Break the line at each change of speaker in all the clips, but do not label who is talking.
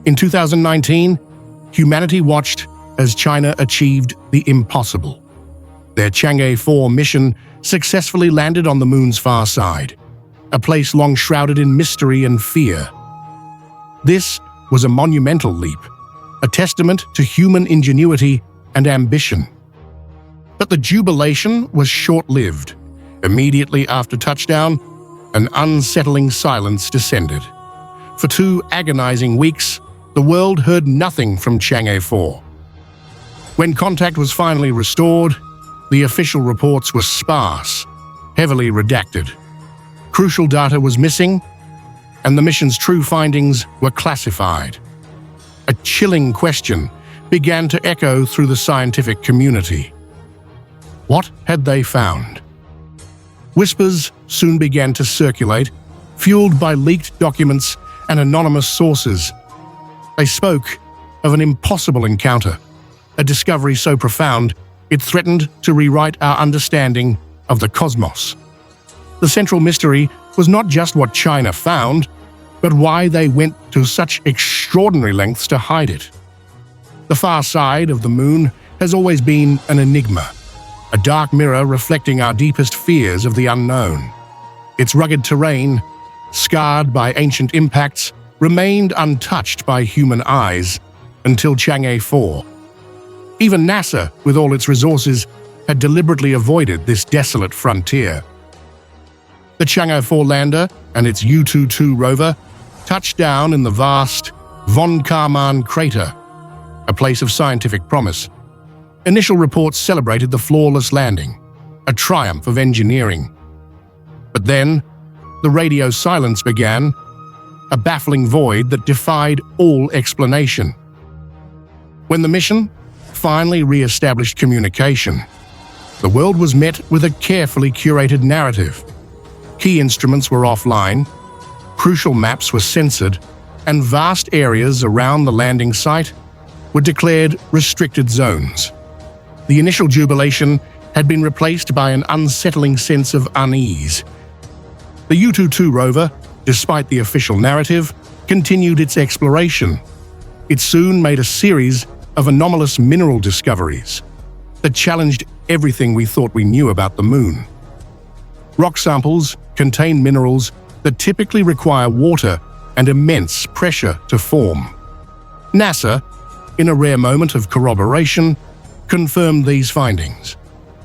In 2019, humanity watched as China achieved the impossible. Their Chang'e 4 mission successfully landed on the moon's far side, a place long shrouded in mystery and fear. This was a monumental leap, a testament to human ingenuity and ambition. But the jubilation was short-lived. Immediately after touchdown, an unsettling silence descended. For 2 agonizing weeks, the world heard nothing from Chang'e 4. When contact was finally restored, the official reports were sparse, heavily redacted. Crucial data was missing, and the mission's true findings were classified. A chilling question began to echo through the scientific community. What had they found? Whispers soon began to circulate, fueled by leaked documents and anonymous sources. They spoke of an impossible encounter, a discovery so profound it threatened to rewrite our understanding of the cosmos. The central mystery was not just what China found, but why they went to such extraordinary lengths to hide it. The far side of the moon has always been an enigma, a dark mirror reflecting our deepest fears of the unknown. Its rugged terrain, scarred by ancient impacts, remained untouched by human eyes until Chang'e 4. Even NASA, with all its resources, had deliberately avoided this desolate frontier. The Chang'e 4 lander and its Yutu-2 rover touched down in the vast Von Karman crater, a place of scientific promise. Initial reports celebrated the flawless landing, a triumph of engineering. But then, the radio silence began, a baffling void that defied all explanation. When the mission finally re-established communication, the world was met with a carefully curated narrative. Key instruments were offline, crucial maps were censored, and vast areas around the landing site were declared restricted zones. The initial jubilation had been replaced by an unsettling sense of unease. The Yutu-2 rover, despite the official narrative, continued its exploration. It soon made a series of anomalous mineral discoveries that challenged everything we thought we knew about the moon. Rock samples contain minerals that typically require water and immense pressure to form. NASA, in a rare moment of corroboration, confirmed these findings.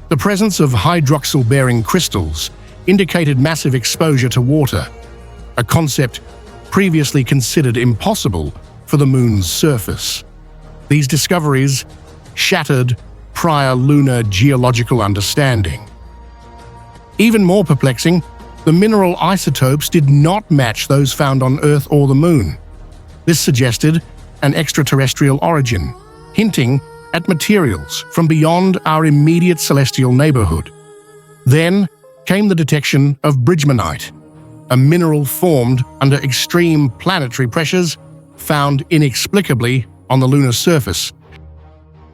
The presence of hydroxyl-bearing crystals indicated massive exposure to water, a concept previously considered impossible for the moon's surface. These discoveries shattered prior lunar geological understanding. Even more perplexing, the mineral isotopes did not match those found on Earth or the Moon. This suggested an extraterrestrial origin, hinting at materials from beyond our immediate celestial neighborhood. Then came the detection of bridgmanite, a mineral formed under extreme planetary pressures found inexplicably on the lunar surface.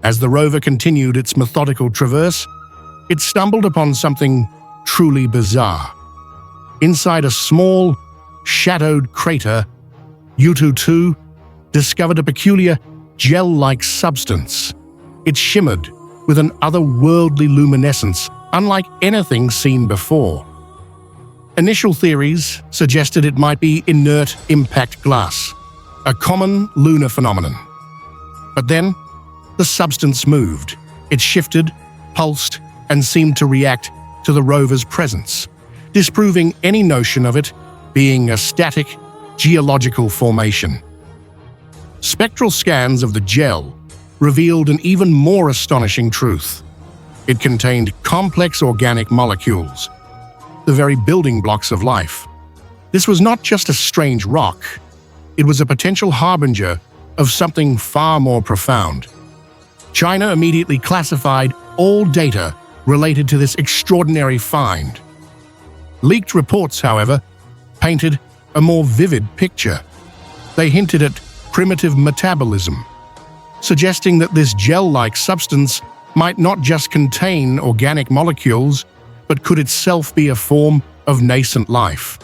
As the rover continued its methodical traverse, it stumbled upon something truly bizarre. Inside a small, shadowed crater, Yutu-2 discovered a peculiar gel-like substance. It shimmered with an otherworldly luminescence, unlike anything seen before. Initial theories suggested it might be inert impact glass, a common lunar phenomenon. But then, the substance moved. It shifted, pulsed, and seemed to react to the rover's presence, disproving any notion of it being a static, geological formation. Spectral scans of the gel revealed an even more astonishing truth. It contained complex organic molecules, the very building blocks of life. This was not just a strange rock, it was a potential harbinger of something far more profound. China immediately classified all data related to this extraordinary find. Leaked reports, however, painted a more vivid picture. They hinted at primitive metabolism, suggesting that this gel-like substance might not just contain organic molecules, but could itself be a form of nascent life,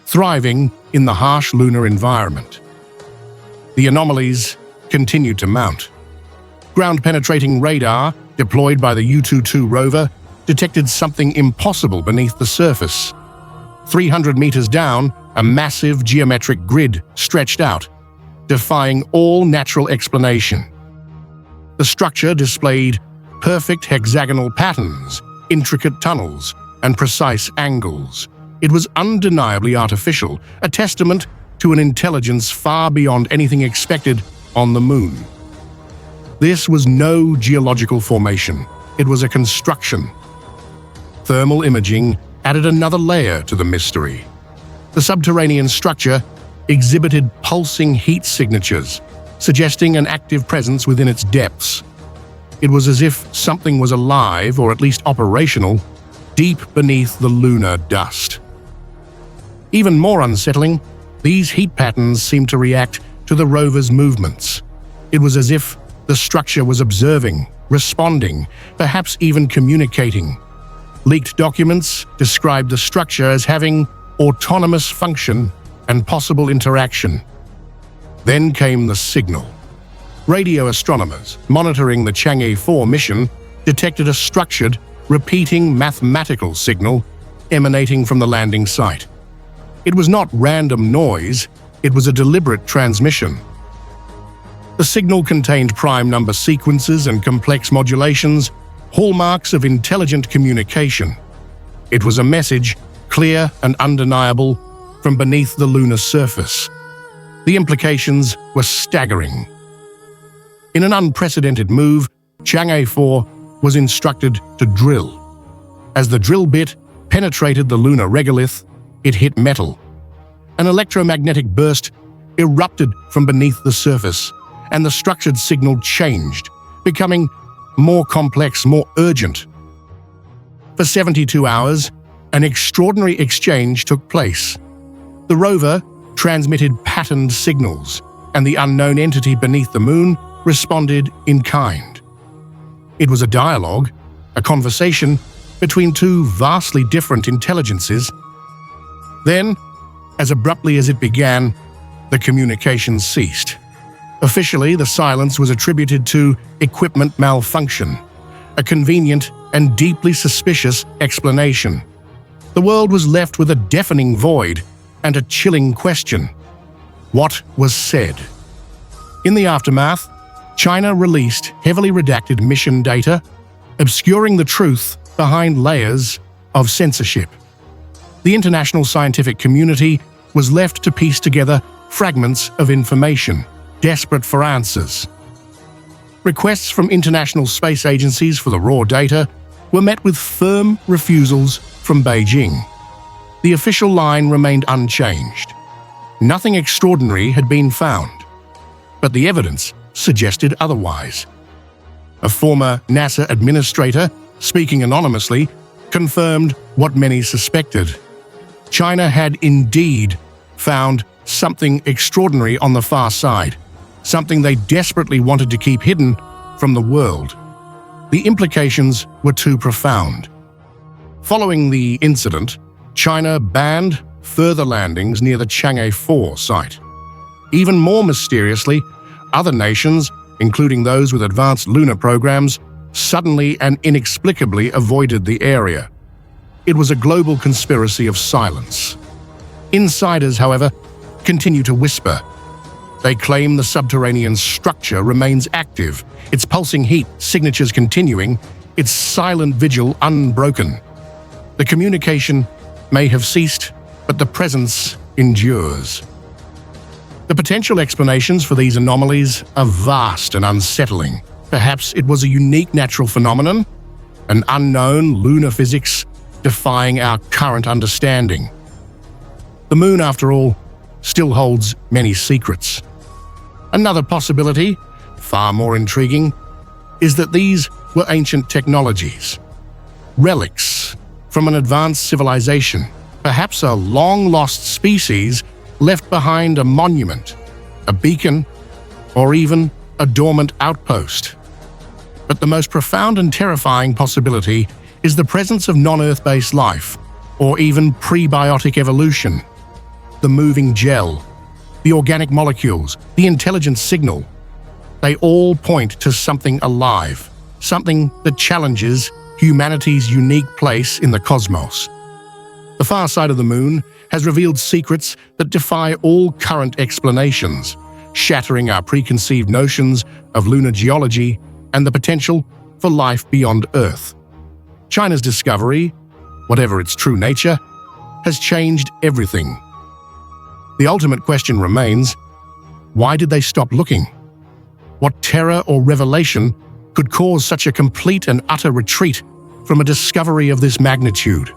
thriving in the harsh lunar environment. the anomalies continued to mount. Ground-penetrating radar, deployed by the U-22 rover, detected something impossible beneath the surface. 300 meters down, a massive geometric grid stretched out, defying all natural explanation. The structure displayed perfect hexagonal patterns, intricate tunnels, and precise angles. It was undeniably artificial, a testament to an intelligence far beyond anything expected on the Moon. This was no geological formation. It was a construction. Thermal imaging added another layer to the mystery. The subterranean structure exhibited pulsing heat signatures, suggesting an active presence within its depths. It was as if something was alive, or at least operational, deep beneath the lunar dust. Even more unsettling, these heat patterns seemed to react to the rover's movements. It was as if the structure was observing, responding, perhaps even communicating. Leaked documents described the structure as having autonomous function and possible interaction. Then came the signal. Radio astronomers monitoring the Chang'e 4 mission detected a structured, repeating mathematical signal emanating from the landing site. It was not random noise, it was a deliberate transmission. The signal contained prime number sequences and complex modulations, hallmarks of intelligent communication. It was a message, clear and undeniable, from beneath the lunar surface. The implications were staggering. In an unprecedented move, Chang'e 4 was instructed to drill. As the drill bit penetrated the lunar regolith, it hit metal. An electromagnetic burst erupted from beneath the surface, and the structured signal changed, becoming more complex, more urgent. For 72 hours, an extraordinary exchange took place. The rover transmitted patterned signals, and the unknown entity beneath the Moon responded in kind. It was a dialogue, a conversation between two vastly different intelligences. Then, as abruptly as it began, the communication ceased. Officially, the silence was attributed to equipment malfunction, a convenient and deeply suspicious explanation. The world was left with a deafening void and a chilling question. What was said? In the aftermath, China released heavily redacted mission data, obscuring the truth behind layers of censorship. The international scientific community was left to piece together fragments of information, desperate for answers. Requests from international space agencies for the raw data were met with firm refusals from Beijing. The official line remained unchanged. Nothing extraordinary had been found, but the evidence suggested otherwise. A former NASA administrator, speaking anonymously, confirmed what many suspected. China had indeed found something extraordinary on the far side, something they desperately wanted to keep hidden from the world. The implications were too profound. Following the incident, China banned further landings near the Chang'e 4 site. Even more mysteriously, other nations, including those with advanced lunar programs, suddenly and inexplicably avoided the area. It was a global conspiracy of silence. Insiders, however, continue to whisper. They claim the subterranean structure remains active, its pulsing heat signatures continuing, its silent vigil unbroken. The communication may have ceased, but the presence endures. The potential explanations for these anomalies are vast and unsettling. Perhaps it was a unique natural phenomenon, an unknown lunar physics defying our current understanding. The Moon, after all, still holds many secrets. Another possibility, far more intriguing, is that these were ancient technologies, relics from an advanced civilization, perhaps a long-lost species left behind a monument, a beacon, or even a dormant outpost. But the most profound and terrifying possibility is the presence of non-Earth-based life, or even prebiotic evolution. The moving gel, the organic molecules, the intelligent signal. They all point to something alive, something that challenges humanity's unique place in the cosmos. The far side of the moon has revealed secrets that defy all current explanations, shattering our preconceived notions of lunar geology and the potential for life beyond Earth. China's discovery, whatever its true nature, has changed everything. The ultimate question remains, why did they stop looking? What terror or revelation could cause such a complete and utter retreat from a discovery of this magnitude?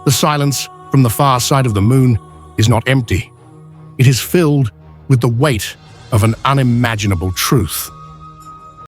The silence from the far side of the moon is not empty. It is filled with the weight of an unimaginable truth.